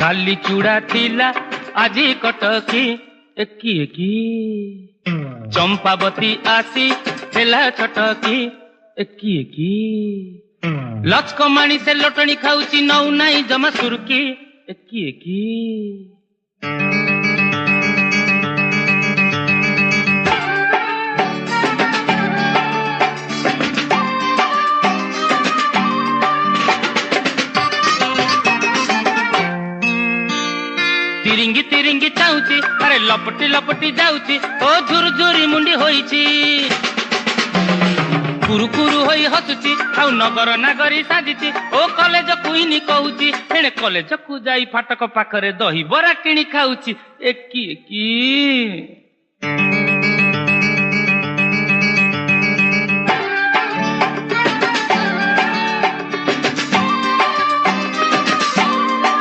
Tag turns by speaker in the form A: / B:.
A: काली चूड़ा थिला आजी कटकी एकी एकी चंपावती आसी हेला छटकी एकी एकी लचकमाणी से लोटणी खाऊची नौ नाई जमा सुरकी एकी एकी तिरिंगी तिरिंगी चाहूची अरे लपटी लपटी जाऊची ओ झुरझुरी मुंडी होईची कुरु कुरु होई हसुची आउ नगर नागरी साजिची ओ कॉलेज कुइनी कहूची एणे कॉलेज कु जाई फाटक पाखरे दही बरा किणी खाऊची एकी एकी